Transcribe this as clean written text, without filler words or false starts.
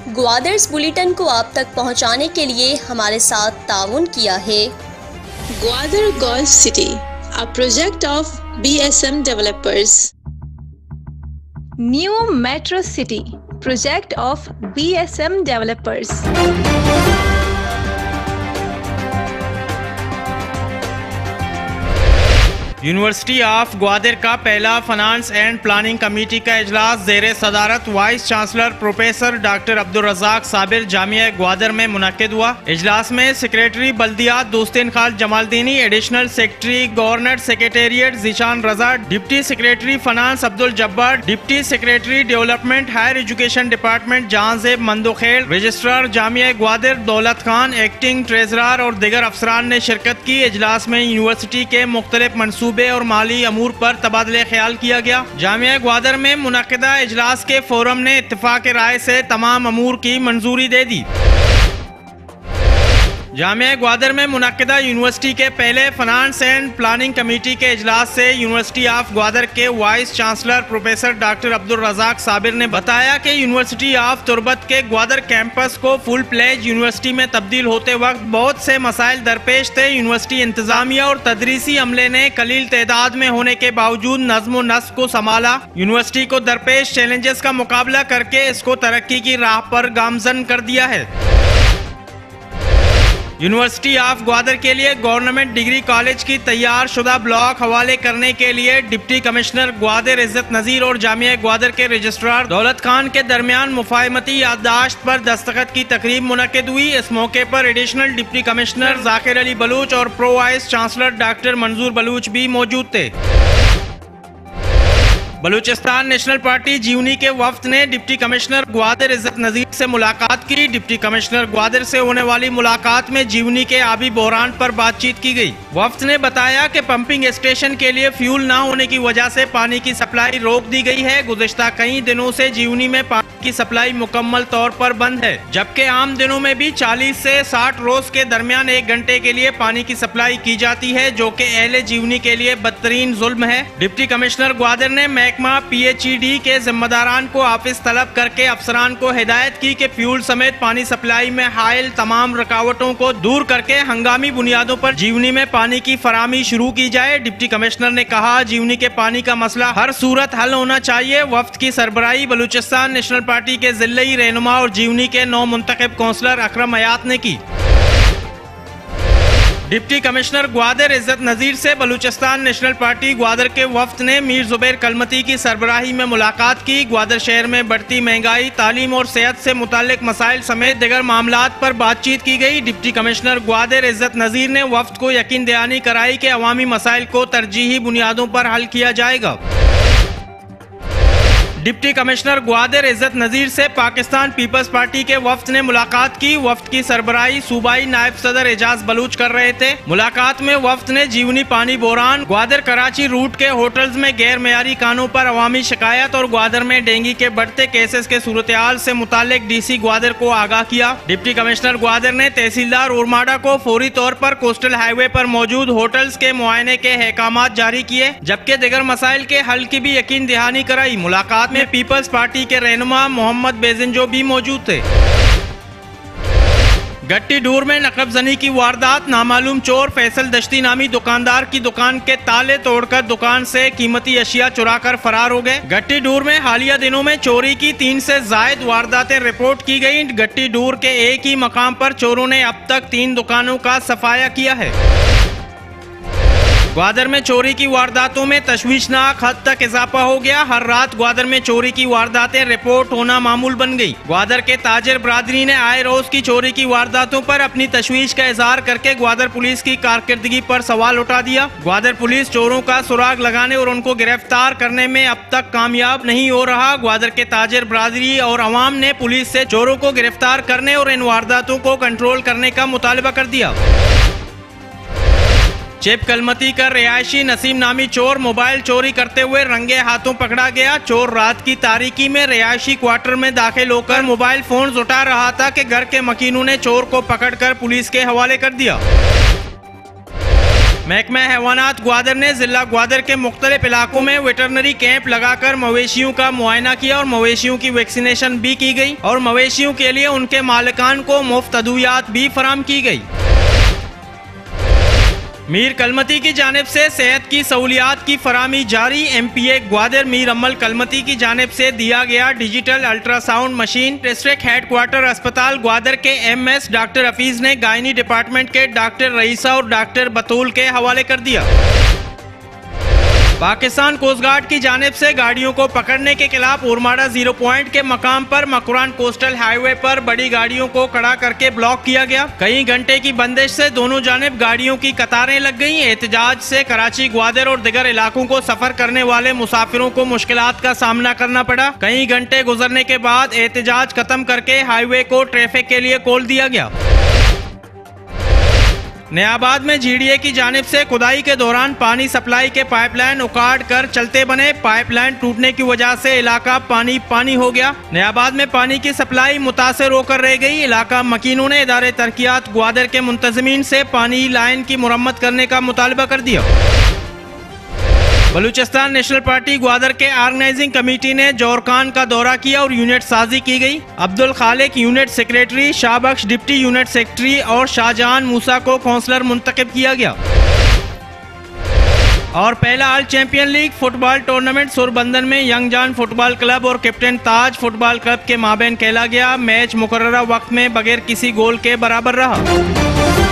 ग्वादर्स bulletin को आप तक पहुंचाने के लिए हमारे साथ ताउन किया है Gwadar golf city, a project of BSM developers. New Metro City, project of BSM developers. University of Gwadar का पहला फाइनेंस एंड प्लानिंग कमेटी का इजलास ज़ेरे सदारत vice chancellor professor doctor Abdul Razzaq Sabir Jamia Gwadar में मुनक्किद हुआ। इजलास में सेक्रेटरी बल्दियात Dostain Khan Jamaldini, additional secretary governor secretariat Zeeshan Raza, deputy secretary finance Abdul Jabbar, deputy secretary development higher education department Jahanzeb Mandokhel, registrar Jamia Gwadar Daulat Khan, acting treasurer और दीगर अफसरान ने शिरकत की। इजलास में यूनिवर्सिटी के मुख्तलिफ मनसूबे और माली अमूर पर तबादले ख्याल किया गया। जामिया ग्वादर में मुनक्किदा इजलास के फोरम ने इत्तिफाक राय से तमाम अमूर की मंजूरी दे दी। जामिया ग्वादर में मुनक्किदा यूनिवर्सिटी के पहले फाइनेंस एंड प्लानिंग कमेटी के इजलास से यूनिवर्सिटी ऑफ ग्वादर के vice chancellor professor doctor Abdul Razzaq Sabir ने बताया कि यूनिवर्सिटी ऑफ तुर्बत के ग्वादर कैंपस को फुल प्लेज यूनिवर्सिटी में तब्दील होते वक्त बहुत से मसाइल दरपेश थे। यूनिवर्सिटी इंतजामिया और तदरीसी अमले ने कलील तादाद में होने के बावजूद नज़्म व नस्क को संभाला। यूनिवर्सिटी को दरपेश चैलेंजेस का मुकाबला करके इसको तरक्की की राह पर गामजन कर दिया है। यूनिवर्सिटी ऑफ ग्वादर के लिए गवर्नमेंट डिग्री कॉलेज की तैयार शुदा ब्लॉक हवाले करने के लिए डिप्टी कमिश्नर ग्वादर इज्जत नजीर और जामिया ग्वादर के रजिस्ट्रार दौलत खान के दरमियान मुफाहमती याददाश्त पर दस्तखत की तकरीब मुनक्किद हुई। इस मौके पर additional deputy commissioner Zakir Ali Baloch और प्रो वाइस चांसलर डॉक्टर मंजूर बलूच भी मौजूद थे। बलूचिस्तान नेशनल पार्टी जीवनी के वफ्द ने डिप्टी कमिश्नर ग्वादर इज्जत नजीर से मुलाकात की। डिप्टी कमिश्नर ग्वादर से होने वाली मुलाकात में जीवनी के आबी बहरान पर बातचीत की गई। वफ्द ने बताया कि पंपिंग स्टेशन के लिए फ्यूल न होने की वजह से पानी की सप्लाई रोक दी गई है। गुज़िश्ता कई दिनों से जीवनी में पानी की सप्लाई मुकम्मल तौर पर बंद है, जबकि आम दिनों में भी 40 से 60 रोज के दरमियान 1 घंटे के लिए पानी की सप्लाई की जाती है, जो कि अहले जीवनी के लिए बदतरीन जुल्म है। डिप्टी कमिश्नर ग्वादर ने महकमा PHED के जिम्मेदारान को ऑफिस तलब करके अफसरान को हिदायत की कि फ्यूल समेत पानी सप्लाई में हायल तमाम रुकावटों को दूर करके हंगामी बुनियादों पर जीवनी में पानी की फराहमी शुरू की जाए। डिप्टी कमिश्नर ने कहा, जीवनी के पानी का मसला हर सूरत हल होना चाहिए। वफ्द की सरबराही बलूचिस्तान नेशनल पार्टी के जिल्लई रहनुमा और जीवनी के नौ मुंतखब कौंसलर अकरम हयात ने की। डिप्टी कमिश्नर ग्वादर इज्जत नजीर से बलूचिस्तान नेशनल पार्टी ग्वादर के वफ्द ने मीर जुबैर कलमती की सरबराही में मुलाकात की। ग्वादर शहर में बढ़ती महंगाई, तालीम और सेहत से मुताल्लिक मसाइल समेत दीगर मामलात पर बातचीत की गई। डिप्टी कमिश्नर ग्वादर इज्जत नजीर ने वफ्द को यकीन दहानी कराई कि अवामी मसाइल को तरजीही बुनियादों पर हल किया जाएगा। डिप्टी कमिश्नर ग्वादर इज्जत नजीर से पाकिस्तान पीपल्स पार्टी के वफ्द ने मुलाकात की। वफ्द की सरबराही सूबाई नायब सदर एजाज बलूच कर रहे थे। मुलाकात में वफ्द ने जीवनी पानी बोरान, ग्वादर कराची रूट के होटल्स में गैर मेयारी खानों पर अवामी शिकायत और ग्वादर में डेंगू के बढ़ते केसेस के सूरत-ए-हाल से मुतालिक DC ग्वादर को आगाह किया। डिप्टी कमिश्नर ग्वादर ने तहसीलदार उरमाडा को फौरी तौर पर कोस्टल हाईवे पर मौजूद होटल्स के मुआयने के अहकामात जारी किए, जबकि दीगर मसाइल के हल की भी यकीन दहानी कराई। मुलाकात में पीपल्स पार्टी के रहनुमा मोहम्मद बेजिंजो भी मौजूद थे। गट्टी डूर में नकबजनी की वारदात, नामालूम चोर फैसल दश्ती नामी दुकानदार की दुकान के ताले तोड़कर दुकान से कीमती अशिया चुराकर फरार हो गए। गट्टी डूर में हालिया दिनों में चोरी की 3 से जायद वारदातें रिपोर्ट की गई। गट्टी डूर के एक ही मकाम पर चोरों ने अब तक 3 दुकानों का सफाया किया है। ग्वादर में चोरी की वारदातों में तशवीशनाक हद तक इजाफा हो गया। हर रात ग्वादर में चोरी की वारदातें रिपोर्ट होना मामूल बन गई। ग्वादर के ताजिर बरादरी ने आए रोज की चोरी की वारदातों पर अपनी तशवीश का इजहार करके ग्वादर पुलिस की कारकर्दगी पर सवाल उठा दिया। ग्वादर पुलिस चोरों का सुराग लगाने और उनको गिरफ्तार करने में अब तक कामयाब नहीं हो रहा। ग्वादर के ताजिर बरादरी और अवाम ने पुलिस से चोरों को गिरफ्तार करने और इन वारदातों को कंट्रोल करने का मुतालबा कर दिया। चिप कलमती का रिहायशी नसीम नामी चोर मोबाइल चोरी करते हुए रंगे हाथों पकड़ा गया। चोर रात की तारीकी में रिहायशी क्वार्टर में दाखिल होकर मोबाइल फोन उठा रहा था कि घर के मकीनों ने चोर को पकड़कर पुलिस के हवाले कर दिया। महकमा हैवानात ग्वादर ने जिला ग्वादर के मुख्तलिफ इलाकों में वेटरनरी कैंप लगाकर मवेशियों का मुआयना किया और मवेशियों की वैक्सीनेशन भी की गई और मवेशियों के लिए उनके मालिकान को मुफ्त अदवियात भी फराहम की गई। मीर कलमती की जानिब से सेहत की सहूलियात की फराहमी जारी। MPA ग्वादर मीर अम्मल कलमती की जानिब से दिया गया digital ultrasound machine district headquarter अस्पताल ग्वादर के MS डॉक्टर हफीज ने गायनी डिपार्टमेंट के डॉक्टर रईसा और डॉक्टर बतूल के हवाले कर दिया। पाकिस्तान कोस्ट गार्ड की जानिब से गाड़ियों को पकड़ने के खिलाफ उरमाड़ा 0 पॉइंट के मकाम पर मकुरान कोस्टल हाईवे पर बड़ी गाड़ियों को खड़ा करके ब्लॉक किया गया। कई घंटे की बंदिश से दोनों जानिब गाड़ियों की कतारें लग गईं। एहतजाज से कराची, ग्वादर और दिगर इलाकों को सफर करने वाले मुसाफिरों को मुश्किलात का सामना करना पड़ा। कई घंटे गुजरने के बाद एहतजाज खत्म करके हाईवे को ट्रैफिक के लिए खोल दिया गया। नयाबाद में GDA की जानिब से खुदाई के दौरान पानी सप्लाई के पाइपलाइन उखाड़ कर चलते बने। पाइपलाइन टूटने की वजह से इलाका पानी पानी हो गया। नयाबाद में पानी की सप्लाई मुतासर होकर रह गई। इलाका मकीनों ने इदारे तरक्कियात ग्वादर के मुंतजमीन से पानी लाइन की मुरम्मत करने का मुतालबा कर दिया। बलूचिस्तान नेशनल पार्टी ग्वादर के ऑर्गेनाइजिंग कमेटी ने जोरकान का दौरा किया और यूनिट साजी की गई। Abdul Khaliq unit secretary, Shahbakhsh deputy unit secretary और शाहजहान मूसा को काउंसलर मुंतखब किया गया। और पहला all champion league football tournament Surbandan में यंग जान फुटबॉल क्लब और कैप्टन ताज फुटबॉल क्लब के माबैन खेला गया। मैच मुकर्ररा वक्त में बगैर किसी गोल के बराबर रहा।